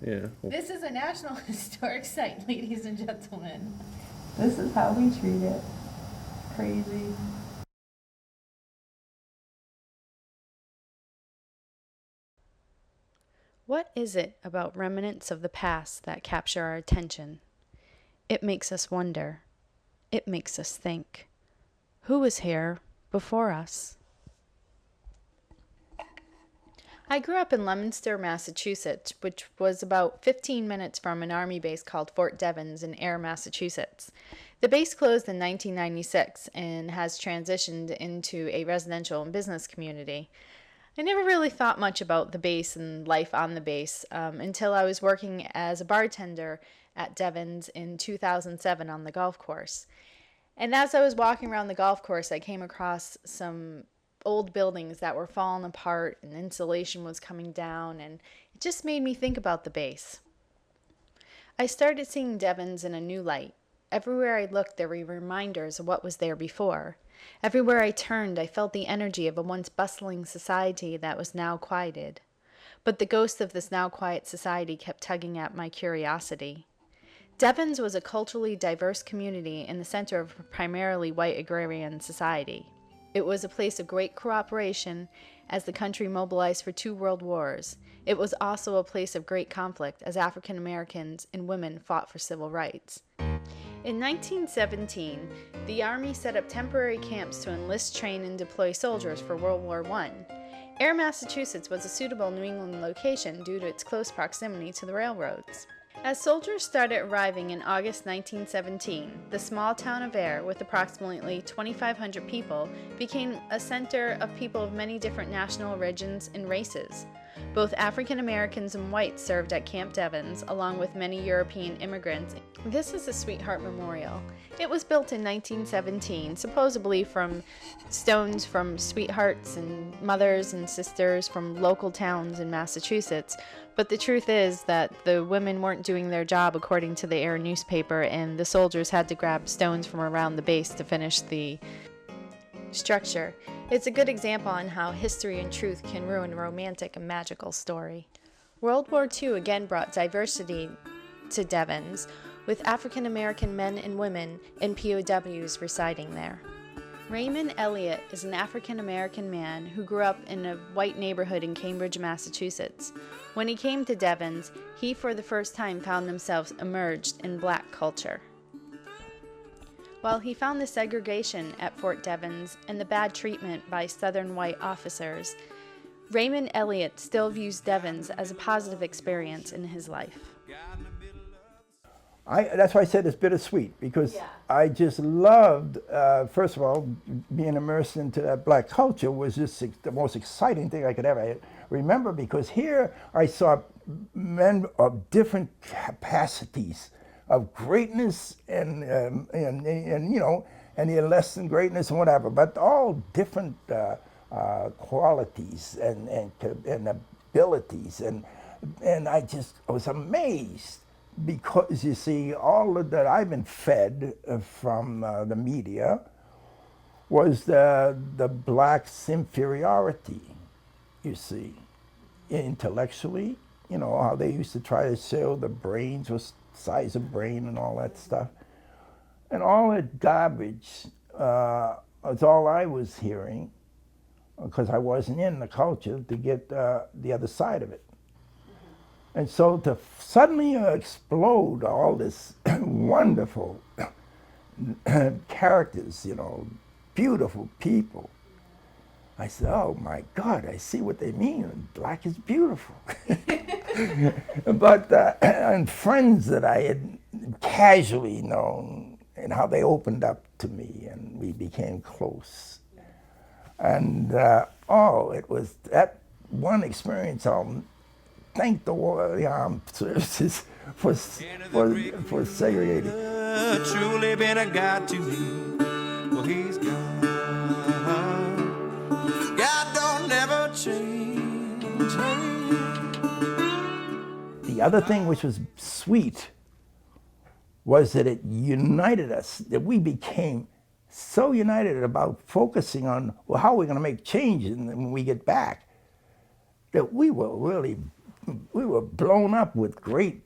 Yeah. This is a National Historic Site, ladies and gentlemen. This is how we treat it. Crazy. What is it about remnants of the past that capture our attention? It makes us wonder. It makes us think. Who was here before us? I grew up in Leominster, Massachusetts, which was about 15 minutes from an Army base called Fort Devens in Ayer, Massachusetts. The base closed in 1996 and has transitioned into a residential and business community. I never really thought much about the base and life on the base until I was working as a bartender at Devens in 2007 on the golf course. And as I was walking around the golf course, I came across some old buildings that were falling apart and insulation was coming down, and it just made me think about the base. I started seeing Devens in a new light. Everywhere I looked, there were reminders of what was there before. Everywhere I turned, I felt the energy of a once bustling society that was now quieted. But the ghost of this now quiet society kept tugging at my curiosity. Devens was a culturally diverse community in the center of a primarily white agrarian society. It was a place of great cooperation as the country mobilized for 2 world wars. It was also a place of great conflict as African Americans and women fought for civil rights. In 1917, the Army set up temporary camps to enlist, train, and deploy soldiers for World War I. Ayer, Massachusetts was a suitable New England location due to its close proximity to the railroads. As soldiers started arriving in August 1917, the small town of Ayer, with approximately 2,500 people, became a center of people of many different national origins and races. Both African Americans and whites served at Camp Devens, along with many European immigrants. This is a Sweetheart Memorial. It was built in 1917, supposedly from stones from sweethearts and mothers and sisters from local towns in Massachusetts. But the truth is that the women weren't doing their job according to the Ayer newspaper, and the soldiers had to grab stones from around the base to finish the structure. It's a good example on how history and truth can ruin a romantic and magical story. World War II again brought diversity to Devens, with African American men and women and POWs residing there. Raymond Elliott is an African American man who grew up in a white neighborhood in Cambridge, Massachusetts. When he came to Devens, he for the first time found himself immersed in black culture. While he found the segregation at Fort Devens and the bad treatment by Southern white officers, Raymond Elliott still views Devens as a positive experience in his life. That's why I said it's bittersweet, because Yeah. I just loved, first of all, being immersed into that black culture was just the most exciting thing I could ever remember, because here I saw men of different capacities of greatness and you know, and the less than greatness and whatever, but all different qualities and abilities, and I was amazed, because you see, all of that I've been fed from the media was the blacks' inferiority, you see, intellectually, you know, how they used to try to show the brains was size of brain and all that stuff. And all that garbage was all I was hearing, because I wasn't in the culture to get the other side of it. And so to suddenly explode all this wonderful characters, you know, beautiful people, I said, oh my God, I see what they mean. Black is beautiful. But, and friends that I had casually known, and how they opened up to me and we became close. And it was that one experience. I'll thank the armed services for segregating. Truly been a God to me. Well, he's gone. God don't never change. The other thing which was sweet was that it united us, that we became so united about focusing on, well, how are we going to make changes when we get back, that we were really we were blown up with great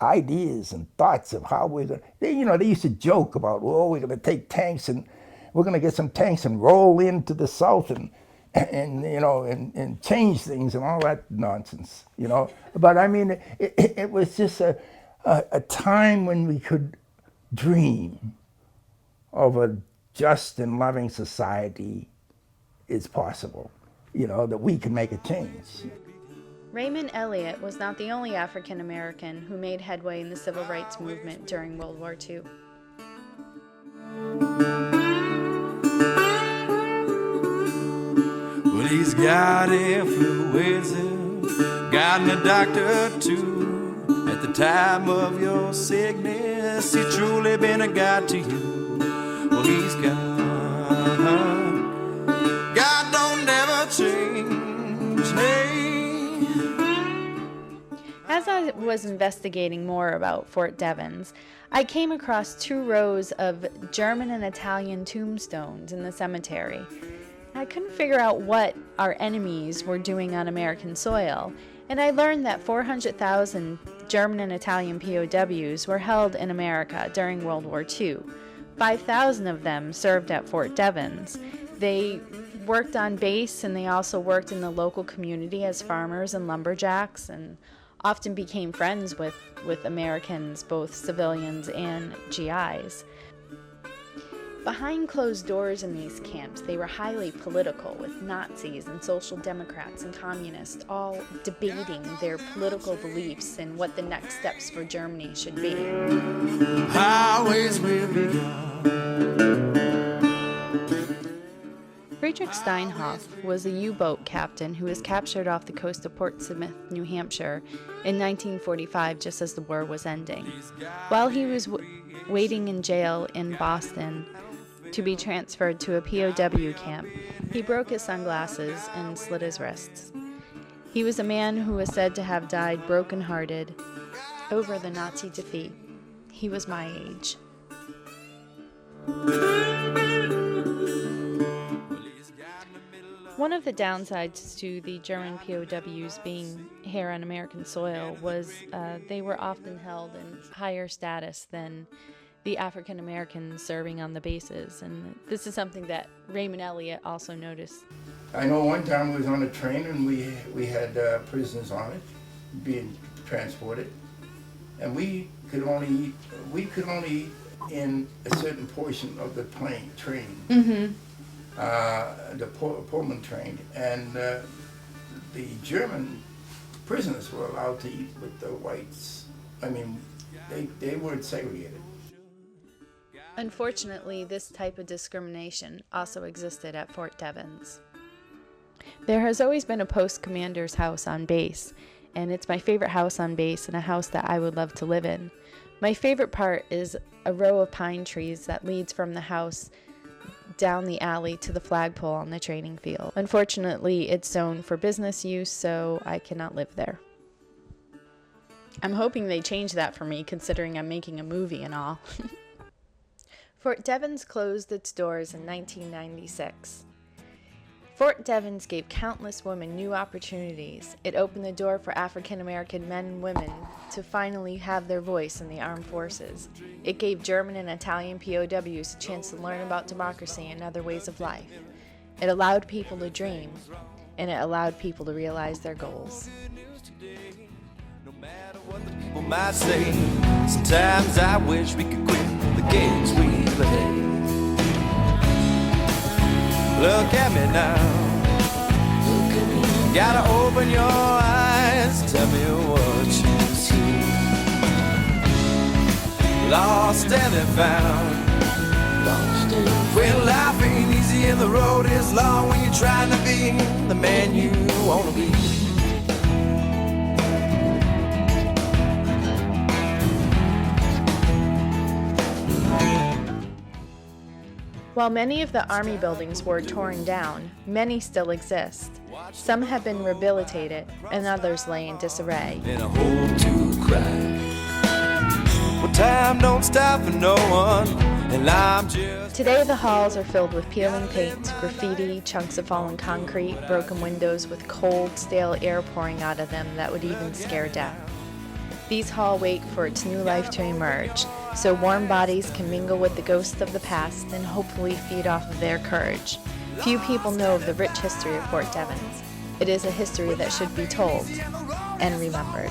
ideas and thoughts of how we're going to, they used to joke about, well, we're going to take tanks and we're going to get some tanks and roll into the South and change things and all that nonsense, But I mean, it was just a time when we could dream of a just and loving society is possible, that we can make a change. Raymond Elliott was not the only African American who made headway in the civil rights movement during World War II. Well, he's got influenza, got a doctor too. At the time of your sickness, he truly been a God to you. Well, he's God. God don't never change. Hey. As I was investigating more about Fort Devens, I came across 2 rows of German and Italian tombstones in the cemetery. I couldn't figure out what our enemies were doing on American soil, and I learned that 400,000 German and Italian POWs were held in America during World War II. 5,000 of them served at Fort Devens. They worked on base, and they also worked in the local community as farmers and lumberjacks, and often became friends with Americans, both civilians and GIs. Behind closed doors in these camps, they were highly political, with Nazis and Social Democrats and Communists all debating their political beliefs and what the next steps for Germany should be. Highways will be gone. Friedrich Steinhoff was a U-boat captain who was captured off the coast of Port Smith, New Hampshire in 1945, just as the war was ending. While he was waiting in jail in Boston to be transferred to a POW camp, he broke his sunglasses and slit his wrists. He was a man who was said to have died broken-hearted over the Nazi defeat. He was my age. One of the downsides to the German POWs being here on American soil was they were often held in higher status than the African Americans serving on the bases, and this is something that Raymond Elliott also noticed. I know one time we was on a train and we had prisoners on it being transported, and we could only eat in a certain portion of the train. Mm-hmm. The Pullman train, and the German prisoners were allowed to eat with the whites. I mean, they weren't segregated. Unfortunately, this type of discrimination also existed at Fort Devens. There has always been a post commander's house on base, and it's my favorite house on base and a house that I would love to live in. My favorite part is a row of pine trees that leads from the house down the alley to the flagpole on the training field. Unfortunately, it's zoned for business use, so I cannot live there. I'm hoping they change that for me, considering I'm making a movie and all. Fort Devens closed its doors in 1996. Fort Devens gave countless women new opportunities. It opened the door for African American men and women to finally have their voice in the armed forces. It gave German and Italian POWs a chance to learn about democracy and other ways of life. It allowed people to dream, and it allowed people to realize their goals. No matter what the people might say, sometimes I wish we could quit the games we play. Look at me now. Gotta open your eyes, tell me what you see. Lost and then found. When life ain't easy and the road is long, when you're trying to be the man you wanna be. While many of the army buildings were torn down, many still exist. Some have been rehabilitated, and others lay in disarray. In a hole to cry. Well, time don't stop for no one, and I'm just Today, the halls are filled with peeling paint, graffiti, chunks of fallen concrete, broken windows with cold, stale air pouring out of them that would even scare death. These halls wait for its new life to emerge, so warm bodies can mingle with the ghosts of the past and hopefully feed off of their courage. Few people know of the rich history of Fort Devens. It is a history that should be told and remembered.